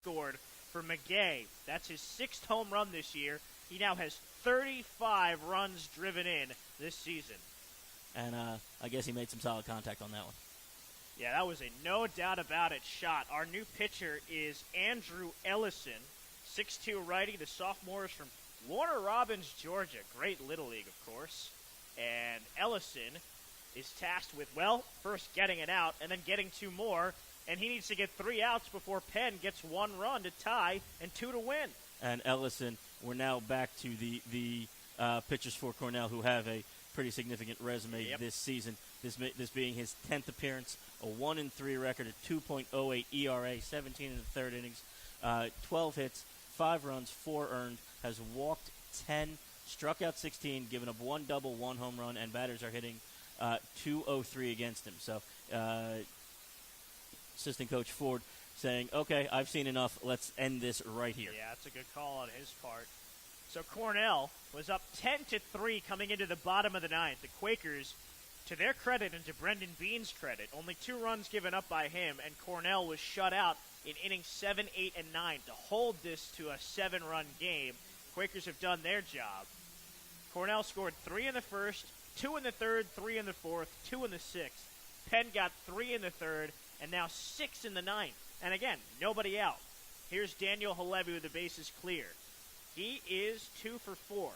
scored for McGay. That's his 6th home run this year. He now has 35 runs driven in this season. And I guess he made some solid contact on that one. Yeah, that was a no doubt about it shot. Our new pitcher is Andrew Ellison, 6'2 righty. The sophomore is from Warner Robins, Georgia. Great Little League, of course. And Ellison is tasked with, well, first getting it out and then getting 2 more. And he needs to get 3 outs before Penn gets 1 run to tie and 2 to win. And Ellison, we're now back to the pitchers for Cornell who have a pretty significant resume this season. This being his 10th appearance, a 1-3 record, a 2.08 ERA, 17 in the third innings, 12 hits, 5 runs, 4 earned, has walked 10, struck out 16, given up 1 double, 1 home run, and batters are hitting .203 against him. So assistant coach Ford saying, okay, I've seen enough. Let's end this right here. Yeah, that's a good call on his part. So Cornell was up 10-3 coming into the bottom of the 9th. The Quakers, to their credit and to Brendan Bean's credit, only 2 runs given up by him, and Cornell was shut out in innings 7, 8, and 9 to hold this to a 7-run game. Quakers have done their job. Cornell scored 3 in the first, 2 in the third, 3 in the fourth, 2 in the sixth. Penn got 3 in the third, and now 6 in the 9th. And again, nobody out. Here's Daniel Halevi with the bases clear. He is 2 for 4.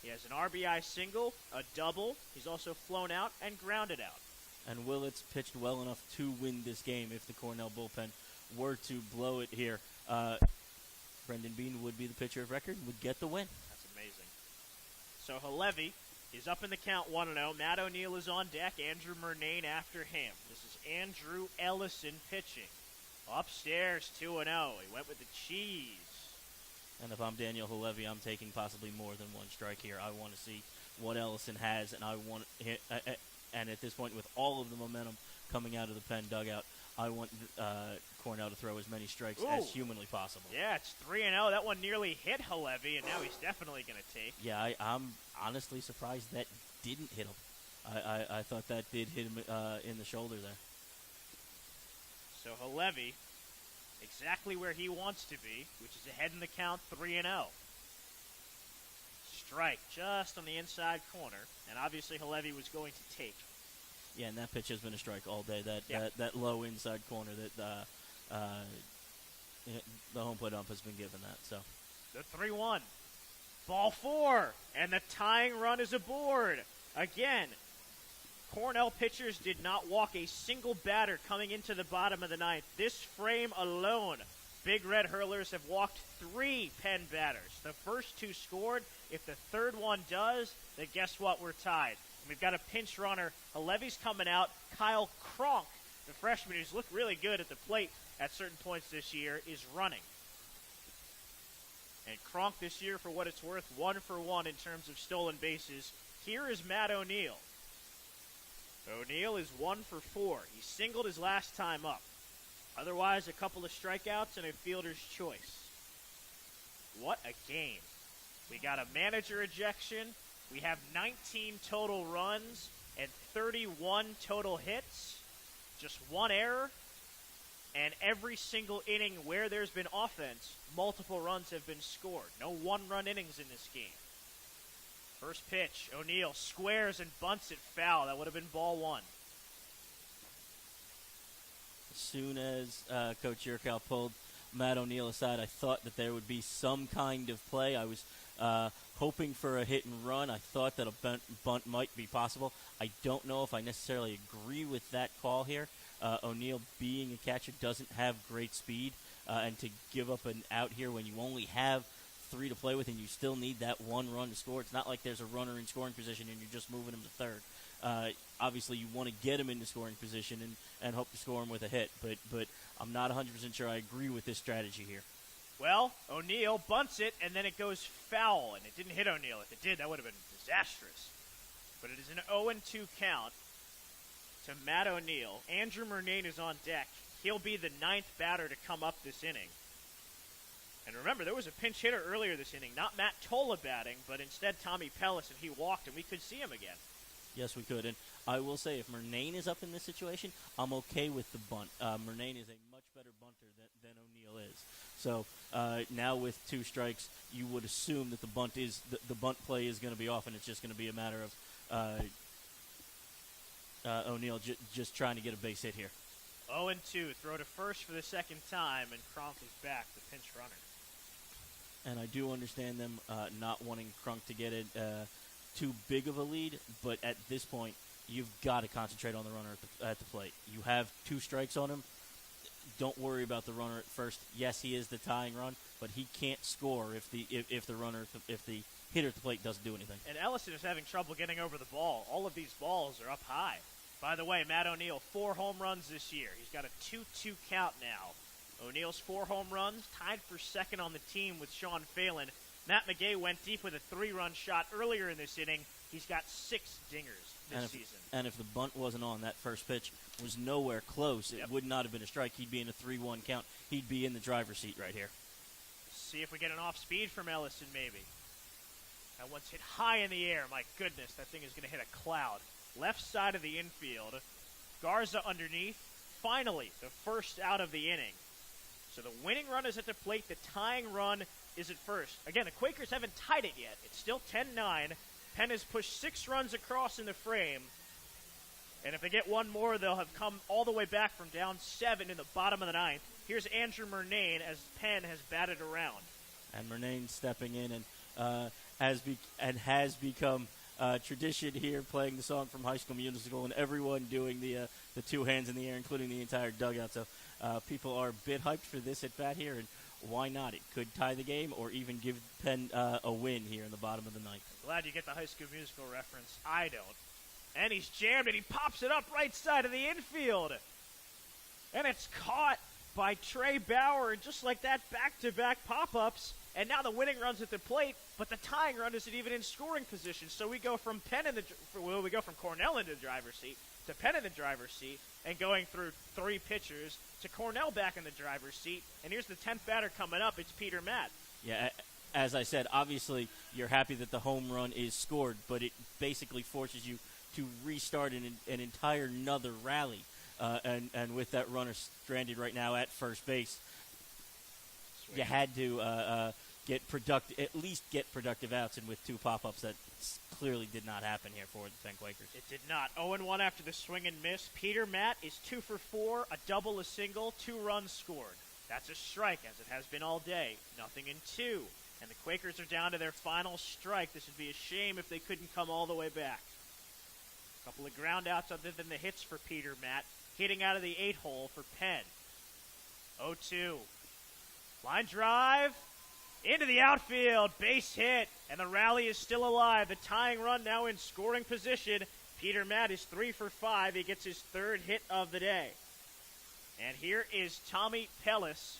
He has an RBI single, a double. He's also flown out and grounded out. And Willits pitched well enough to win this game if the Cornell bullpen were to blow it here. Brendan Bean would be the pitcher of record and would get the win. That's amazing. So Halevi is up in the count 1-0. Matt O'Neill is on deck. Andrew Murnane after him. This is Andrew Ellison pitching. Upstairs 2-0. He went with the cheese. And if I'm Daniel Halevi, I'm taking possibly more than 1 strike here. I want to see what Ellison has, and and at this point, with all of the momentum coming out of the Penn dugout, I want Cornell to throw as many strikes as humanly possible. Yeah, it's 3-0. That one nearly hit Halevi, and now he's definitely going to take. Yeah, I'm honestly surprised that didn't hit him. I thought that did hit him in the shoulder there. So Halevi, exactly where he wants to be, which is ahead in the count 3-0. Strike just on the inside corner, and obviously Halevi was going to take. Yeah, and that pitch has been a strike all day. That low inside corner that the home plate ump has been given that. So the 3-1, ball 4, and the tying run is aboard again. Cornell pitchers did not walk a single batter coming into the bottom of the 9th. This frame alone, Big Red Hurlers have walked 3 Penn batters. The first 2 scored. If the third one does, then guess what? We're tied. And we've got a pinch runner. Halevi's coming out. Kyle Cronk, the freshman who's looked really good at the plate at certain points this year, is running. And Cronk this year, for what it's worth, 1 for 1 in terms of stolen bases. Here is Matt O'Neill. O'Neill is 1 for 4. He singled his last time up. Otherwise, a couple of strikeouts and a fielder's choice. What a game. We got a manager ejection. We have 19 total runs and 31 total hits. Just 1 error. And every single inning where there's been offense, multiple runs have been scored. No 1-run innings in this game. First pitch, O'Neill squares and bunts it foul. That would have been ball 1. As soon as Coach Yurkow pulled Matt O'Neill aside, I thought that there would be some kind of play. I was hoping for a hit and run. I thought that a bunt might be possible. I don't know if I necessarily agree with that call here. O'Neill, being a catcher, doesn't have great speed, and to give up an out here when you only have 3 to play with and you still need that 1 run to score. It's not like there's a runner in scoring position and you're just moving him to third. Obviously, you want to get him into scoring position and hope to score him with a hit, but I'm not 100% sure I agree with this strategy here. Well, O'Neill bunts it, and then it goes foul, and it didn't hit O'Neill. If it did, that would have been disastrous. But it is an 0-2 count to Matt O'Neill. Andrew Murnane is on deck. He'll be the 9th batter to come up this inning. And remember, there was a pinch hitter earlier this inning. Not Matt Tola batting, but instead Tommy Pellis, and he walked, and we could see him again. Yes, we could. And I will say, if Murnane is up in this situation, I'm okay with the bunt. Murnane is a much better bunter than O'Neill is. So now with 2 strikes, you would assume that the bunt play is going to be off, and it's just going to be a matter of O'Neill just trying to get a base hit here. 0-2, throw to first for the second time, and Cronk is back, the pinch runner. And I do understand them not wanting Crunk to get it too big of a lead, but at this point, you've got to concentrate on the runner at the plate. You have 2 strikes on him. Don't worry about the runner at first. Yes, he is the tying run, but he can't score if the hitter at the plate doesn't do anything. And Ellison is having trouble getting over the ball. All of these balls are up high. By the way, Matt O'Neill, 4 home runs this year. He's got a 2-2 count now. O'Neill's 4 home runs, tied for second on the team with Sean Phelan. Matt McGay went deep with a 3-run shot earlier in this inning. He's got 6 dingers this season. And if the bunt wasn't on, that first pitch was nowhere close. It would not have been a strike. He'd be in a 3-1 count. He'd be in the driver's seat right here. See if we get an off-speed from Ellison, maybe. That one's hit high in the air. My goodness, that thing is going to hit a cloud. Left side of the infield. Garza underneath. Finally, the first out of the inning. So the winning run is at the plate. The tying run is at first. Again, the Quakers haven't tied it yet. It's still 10-9. Penn has pushed 6 runs across in the frame. And if they get one more, they'll have come all the way back from down 7 in the bottom of the 9th. Here's Andrew Murnane as Penn has batted around. And Murnane stepping in and has become tradition here, playing the song from High School Musical, and everyone doing the 2 hands in the air, including the entire dugout. So people are a bit hyped for this at bat here, and why not? It could tie the game or even give Penn a win here in the bottom of the 9th. Glad you get the High School Musical reference. I don't. And he's jammed, and he pops it up right side of the infield. And it's caught by Trey Bauer, and just like that, back-to-back pop-ups. And now the winning run's at the plate, but the tying run isn't even in scoring position. So we go from we go from Cornell into the driver's seat to Penn in the driver's seat, and going through 3 pitchers to Cornell back in the driver's seat. And here's the 10th batter coming up. It's Peter Matt. Yeah, as I said, obviously you're happy that the home run is scored, but it basically forces you to restart an entire another rally. And with that runner stranded right now at first base, you had to at least get productive outs, and with 2 pop-ups that clearly did not happen here for the Penn Quakers. It did not. 0-1 after the swing and miss. Peter Matt is 2 for 4, a double, a single, 2 runs scored. That's a strike, as it has been all day. 0-2. And the Quakers are down to their final strike. This would be a shame if they couldn't come all the way back. A couple of ground outs other than the hits for Peter Matt. Hitting out of the 8-hole for Penn. 0-2. Line drive. Into the outfield. Base hit. And the rally is still alive. The tying run now in scoring position. Peter Matt is 3 for 5. He gets his 3rd hit of the day. And here is Tommy Pellis,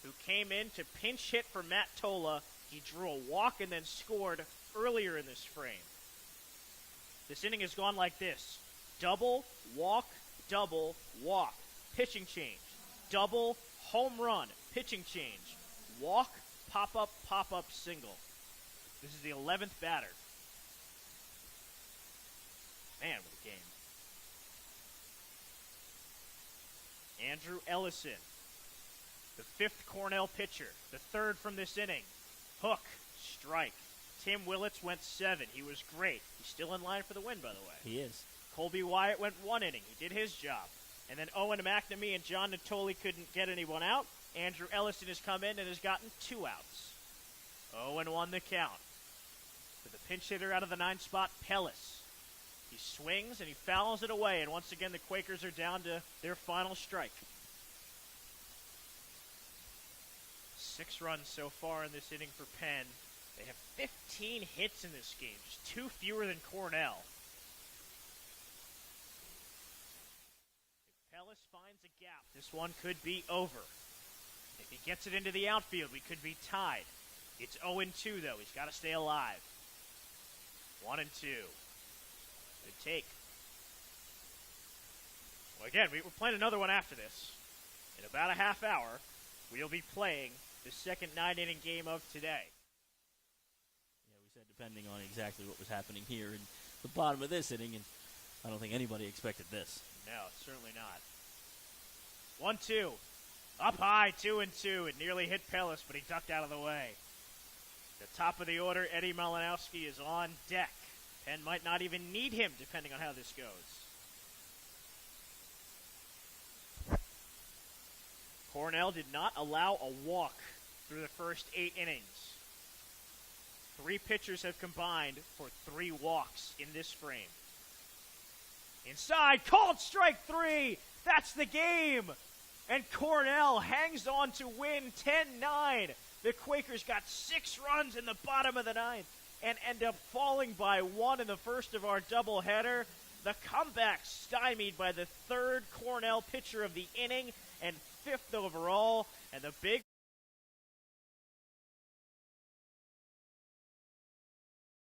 who came in to pinch hit for Matt Tola. He drew a walk and then scored earlier in this frame. This inning has gone like this. Double, walk, pitching change. Double, home run, pitching change. Walk, pop-up, single. This is the 11th batter. Man, what a game. Andrew Ellison, the 5th Cornell pitcher, the 3rd from this inning. Hook, strike. Tim Willits went 7. He was great. He's still in line for the win, by the way. He is. Colby Wyatt went 1 inning. He did his job. And then Owen McNamee and John Natoli couldn't get anyone out. Andrew Ellison has come in and has gotten 2 outs. 0-1 the count. With the pinch hitter out of the 9th spot, Pellis. He swings and he fouls it away. And once again, the Quakers are down to their final strike. 6 runs so far in this inning for Penn. They have 15 hits in this game, just 2 fewer than Cornell. If Pellis finds a gap, this one could be over. If he gets it into the outfield, we could be tied. It's 0-2, though. He's got to stay alive. 1-2. Good take. Well, again, we're playing another one after this. In about a half hour, we'll be playing the second 9-inning game of today. Depending on exactly what was happening here in the bottom of this inning, and I don't think anybody expected this. No, certainly not. 1-2. Up high, 2-2. It nearly hit Pellis, but he ducked out of the way. The top of the order, Eddie Malinowski, is on deck. Penn might not even need him, depending on how this goes. Cornell did not allow a walk through the first 8 innings. 3 pitchers have combined for 3 walks in this frame. Inside, called strike 3. That's the game. And Cornell hangs on to win 10-9. The Quakers got 6 runs in the bottom of the 9th and end up falling by 1 in the first of our doubleheader. The comeback stymied by the 3rd Cornell pitcher of the inning and 5th overall. And the big